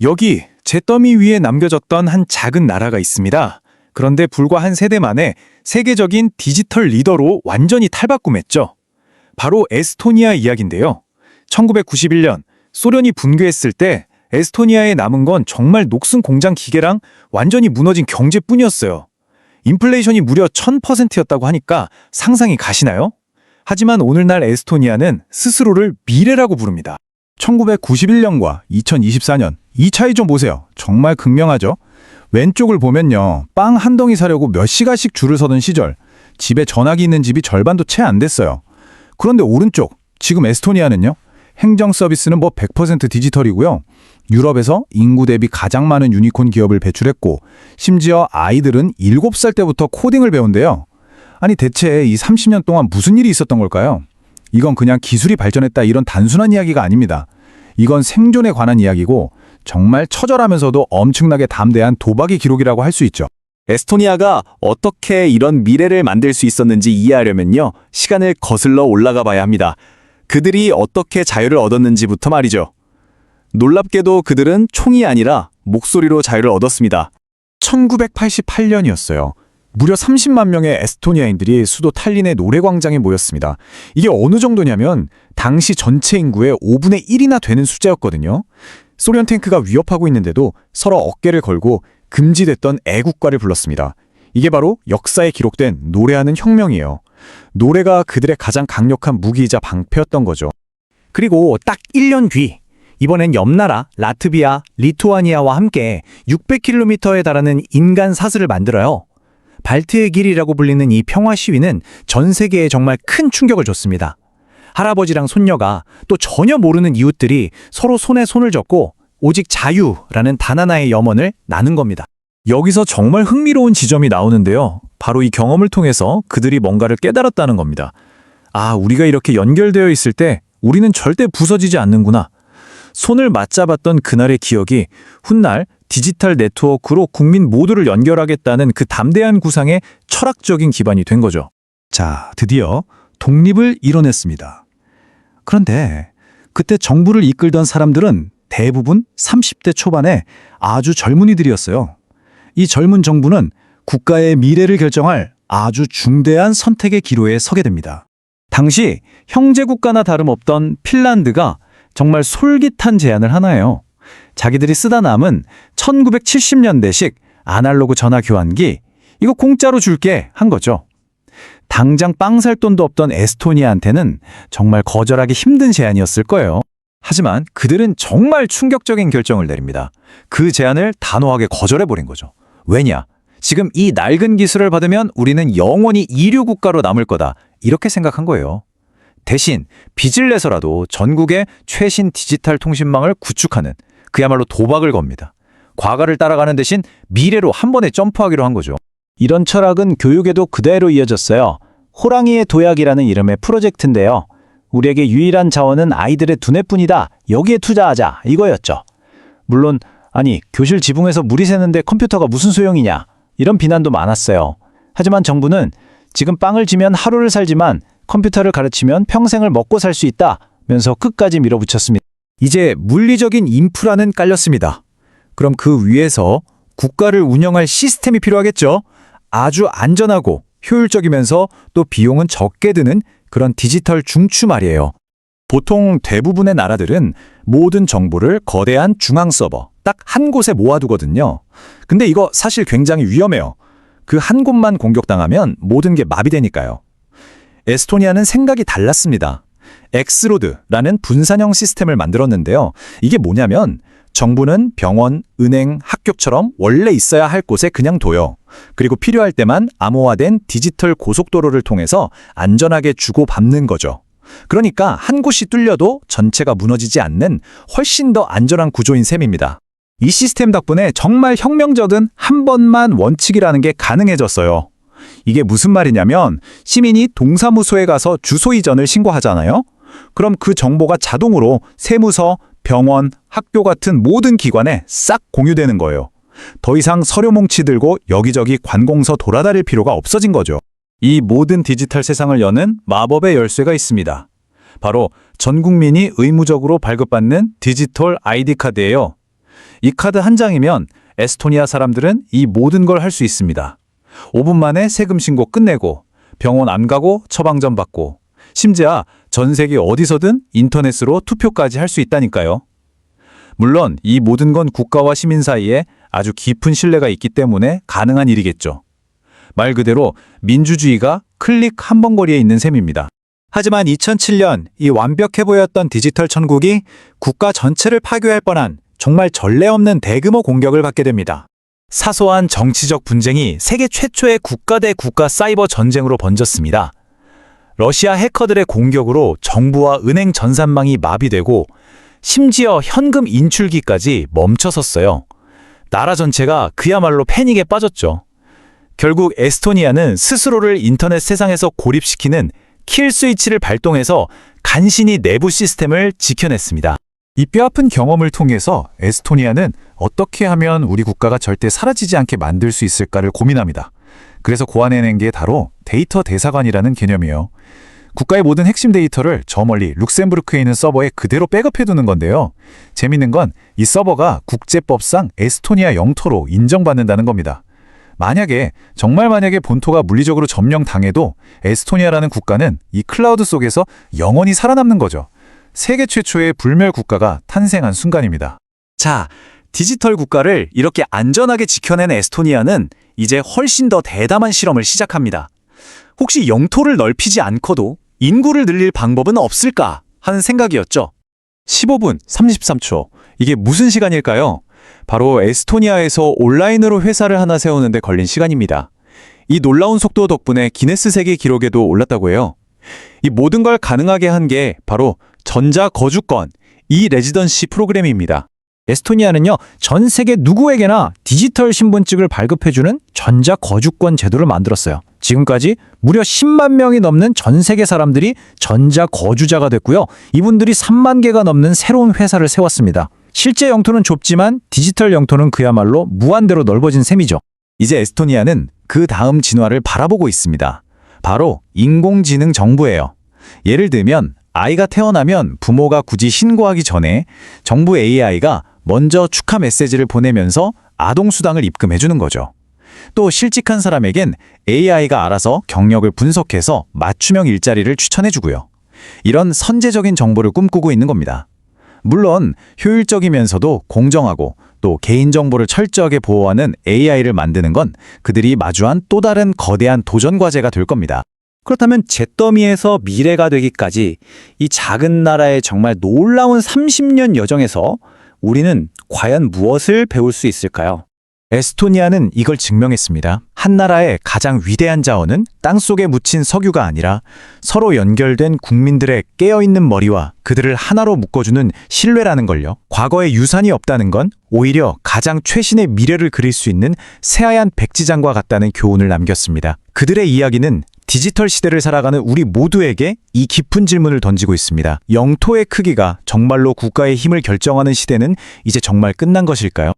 여기 잿더미 위에 남겨졌던 한 작은 나라가 있습니다. 그런데 불과 한 세대 만에 세계적인 디지털 리더로 완전히 탈바꿈했죠. 바로 에스토니아 이야기인데요. 1991년 소련이 붕괴했을 때 에스토니아에 남은 건 정말 녹슨 공장 기계랑 완전히 무너진 경제뿐이었어요. 인플레이션이 무려 1000%였다고 하니까 상상이 가시나요? 하지만 오늘날 에스토니아는 스스로를 미래라고 부릅니다. 1991년과 2024년, 이 차이 좀 보세요. 정말 극명하죠? 왼쪽을 보면요. 빵 한 덩이 사려고 몇 시간씩 줄을 서던 시절, 집에 전화기 있는 집이 절반도 채 안 됐어요. 그런데 오른쪽, 지금 에스토니아는요. 행정 서비스는 뭐 100% 디지털이고요. 유럽에서 인구 대비 가장 많은 유니콘 기업을 배출했고, 심지어 아이들은 7살 때부터 코딩을 배운대요. 아니 대체 이 30년 동안 무슨 일이 있었던 걸까요? 이건 그냥 기술이 발전했다 이런 단순한 이야기가 아닙니다. 이건 생존에 관한 이야기고 정말 처절하면서도 엄청나게 담대한 도박의 기록이라고 할 수 있죠. 에스토니아가 어떻게 이런 미래를 만들 수 있었는지 이해하려면요. 시간을 거슬러 올라가 봐야 합니다. 그들이 어떻게 자유를 얻었는지부터 말이죠. 놀랍게도 그들은 총이 아니라 목소리로 자유를 얻었습니다. 1988년이었어요. 무려 30만 명의 에스토니아인들이 수도 탈린의 노래광장에 모였습니다. 이게 어느 정도냐면 당시 전체 인구의 5분의 1이나 되는 숫자였거든요. 소련 탱크가 위협하고 있는데도 서로 어깨를 걸고 금지됐던 애국가를 불렀습니다. 이게 바로 역사에 기록된 노래하는 혁명이에요. 노래가 그들의 가장 강력한 무기이자 방패였던 거죠. 그리고 딱 1년 뒤, 이번엔 옆나라 라트비아, 리투아니아와 함께 600km에 달하는 인간 사슬을 만들어요. 발트의 길이라고 불리는 이 평화 시위는 전 세계에 정말 큰 충격을 줬습니다. 할아버지랑 손녀가 또 전혀 모르는 이웃들이 서로 손에 손을 젓고 오직 자유라는 단 하나의 염원을 나눈 겁니다. 여기서 정말 흥미로운 지점이 나오는데요. 바로 이 경험을 통해서 그들이 뭔가를 깨달았다는 겁니다. 아, 우리가 이렇게 연결되어 있을 때 우리는 절대 부서지지 않는구나. 손을 맞잡았던 그날의 기억이 훗날 디지털 네트워크로 국민 모두를 연결하겠다는 그 담대한 구상의 철학적인 기반이 된 거죠. 자, 드디어 독립을 이뤄냈습니다. 그런데 그때 정부를 이끌던 사람들은 대부분 30대 초반의 아주 젊은이들이었어요. 이 젊은 정부는 국가의 미래를 결정할 아주 중대한 선택의 기로에 서게 됩니다. 당시 형제국가나 다름없던 핀란드가 정말 솔깃한 제안을 하나예요. 자기들이 쓰다 남은 1970년대식 아날로그 전화 교환기, 이거 공짜로 줄게 한 거죠. 당장 빵 살 돈도 없던 에스토니아한테는 정말 거절하기 힘든 제안이었을 거예요. 하지만 그들은 정말 충격적인 결정을 내립니다. 그 제안을 단호하게 거절해버린 거죠. 왜냐? 지금 이 낡은 기술을 받으면 우리는 영원히 이류 국가로 남을 거다. 이렇게 생각한 거예요. 대신 빚을 내서라도 전국의 최신 디지털 통신망을 구축하는 그야말로 도박을 겁니다. 과거를 따라가는 대신 미래로 한 번에 점프하기로 한 거죠. 이런 철학은 교육에도 그대로 이어졌어요. 호랑이의 도약이라는 이름의 프로젝트인데요. 우리에게 유일한 자원은 아이들의 두뇌뿐이다. 여기에 투자하자. 이거였죠. 물론 아니 교실 지붕에서 물이 새는데 컴퓨터가 무슨 소용이냐. 이런 비난도 많았어요. 하지만 정부는 지금 빵을 지면 하루를 살지만 컴퓨터를 가르치면 평생을 먹고 살 수 있다면서 끝까지 밀어붙였습니다. 이제 물리적인 인프라는 깔렸습니다. 그럼 그 위에서 국가를 운영할 시스템이 필요하겠죠? 아주 안전하고 효율적이면서 또 비용은 적게 드는 그런 디지털 중추 말이에요. 보통 대부분의 나라들은 모든 정보를 거대한 중앙 서버 딱 한 곳에 모아두거든요. 근데 이거 사실 굉장히 위험해요. 그 한 곳만 공격당하면 모든 게 마비되니까요. 에스토니아는 생각이 달랐습니다. 엑스로드라는 분산형 시스템을 만들었는데요. 이게 뭐냐면 정부는 병원, 은행, 학교처럼 원래 있어야 할 곳에 그냥 둬요. 그리고 필요할 때만 암호화된 디지털 고속도로를 통해서 안전하게 주고받는 거죠. 그러니까 한 곳이 뚫려도 전체가 무너지지 않는 훨씬 더 안전한 구조인 셈입니다. 이 시스템 덕분에 정말 혁명적인 한 번만 원칙이라는 게 가능해졌어요. 이게 무슨 말이냐면 시민이 동사무소에 가서 주소 이전을 신고하잖아요. 그럼 그 정보가 자동으로 세무서, 병원, 학교 같은 모든 기관에 싹 공유되는 거예요. 더 이상 서류 뭉치 들고 여기저기 관공서 돌아다닐 필요가 없어진 거죠. 이 모든 디지털 세상을 여는 마법의 열쇠가 있습니다. 바로 전 국민이 의무적으로 발급받는 디지털 아이디 카드예요. 이 카드 한 장이면 에스토니아 사람들은 이 모든 걸 할 수 있습니다. 5분 만에 세금 신고 끝내고 병원 안 가고 처방전 받고 심지어 전 세계 어디서든 인터넷으로 투표까지 할 수 있다니까요. 물론 이 모든 건 국가와 시민 사이에 아주 깊은 신뢰가 있기 때문에 가능한 일이겠죠. 말 그대로 민주주의가 클릭 한 번 거리에 있는 셈입니다. 하지만 2007년 이 완벽해 보였던 디지털 천국이 국가 전체를 파괴할 뻔한 정말 전례 없는 대규모 공격을 받게 됩니다. 사소한 정치적 분쟁이 세계 최초의 국가 대 국가 사이버 전쟁으로 번졌습니다. 러시아 해커들의 공격으로 정부와 은행 전산망이 마비되고 심지어 현금 인출기까지 멈춰섰어요. 나라 전체가 그야말로 패닉에 빠졌죠. 결국 에스토니아는 스스로를 인터넷 세상에서 고립시키는 킬 스위치를 발동해서 간신히 내부 시스템을 지켜냈습니다. 이 뼈아픈 경험을 통해서 에스토니아는 어떻게 하면 우리 국가가 절대 사라지지 않게 만들 수 있을까를 고민합니다. 그래서 고안해낸 게 바로 데이터 대사관이라는 개념이에요. 국가의 모든 핵심 데이터를 저 멀리 룩셈부르크에 있는 서버에 그대로 백업해두는 건데요. 재밌는 건 이 서버가 국제법상 에스토니아 영토로 인정받는다는 겁니다. 정말 만약에 본토가 물리적으로 점령당해도 에스토니아라는 국가는 이 클라우드 속에서 영원히 살아남는 거죠. 세계 최초의 불멸 국가가 탄생한 순간입니다. 자, 디지털 국가를 이렇게 안전하게 지켜낸 에스토니아는 이제 훨씬 더 대담한 실험을 시작합니다. 혹시 영토를 넓히지 않고도 인구를 늘릴 방법은 없을까 하는 생각이었죠. 15분 33초. 이게 무슨 시간일까요? 바로 에스토니아에서 온라인으로 회사를 하나 세우는데 걸린 시간입니다. 이 놀라운 속도 덕분에 기네스 세계 기록에도 올랐다고 해요. 이 모든 걸 가능하게 한 게 바로 전자거주권, 이 레지던시 프로그램입니다. 에스토니아는요, 전 세계 누구에게나 디지털 신분증을 발급해주는 전자거주권 제도를 만들었어요. 지금까지 무려 10만 명이 넘는 전 세계 사람들이 전자거주자가 됐고요. 이분들이 3만 개가 넘는 새로운 회사를 세웠습니다. 실제 영토는 좁지만 디지털 영토는 그야말로 무한대로 넓어진 셈이죠. 이제 에스토니아는 그 다음 진화를 바라보고 있습니다. 바로 인공지능 정부예요. 예를 들면 아이가 태어나면 부모가 굳이 신고하기 전에 정부 AI가 먼저 축하 메시지를 보내면서 아동수당을 입금해주는 거죠. 또 실직한 사람에겐 AI가 알아서 경력을 분석해서 맞춤형 일자리를 추천해주고요. 이런 선제적인 정보를 꿈꾸고 있는 겁니다. 물론 효율적이면서도 공정하고 또 개인정보를 철저하게 보호하는 AI를 만드는 건 그들이 마주한 또 다른 거대한 도전 과제가 될 겁니다. 그렇다면 잿더미에서 미래가 되기까지 이 작은 나라의 정말 놀라운 30년 여정에서 우리는 과연 무엇을 배울 수 있을까요? 에스토니아는 이걸 증명했습니다. 한 나라의 가장 위대한 자원은 땅속에 묻힌 석유가 아니라 서로 연결된 국민들의 깨어있는 머리와 그들을 하나로 묶어주는 신뢰라는 걸요. 과거에 유산이 없다는 건 오히려 가장 최신의 미래를 그릴 수 있는 새하얀 백지장과 같다는 교훈을 남겼습니다. 그들의 이야기는 디지털 시대를 살아가는 우리 모두에게 이 깊은 질문을 던지고 있습니다. 영토의 크기가 정말로 국가의 힘을 결정하는 시대는 이제 정말 끝난 것일까요?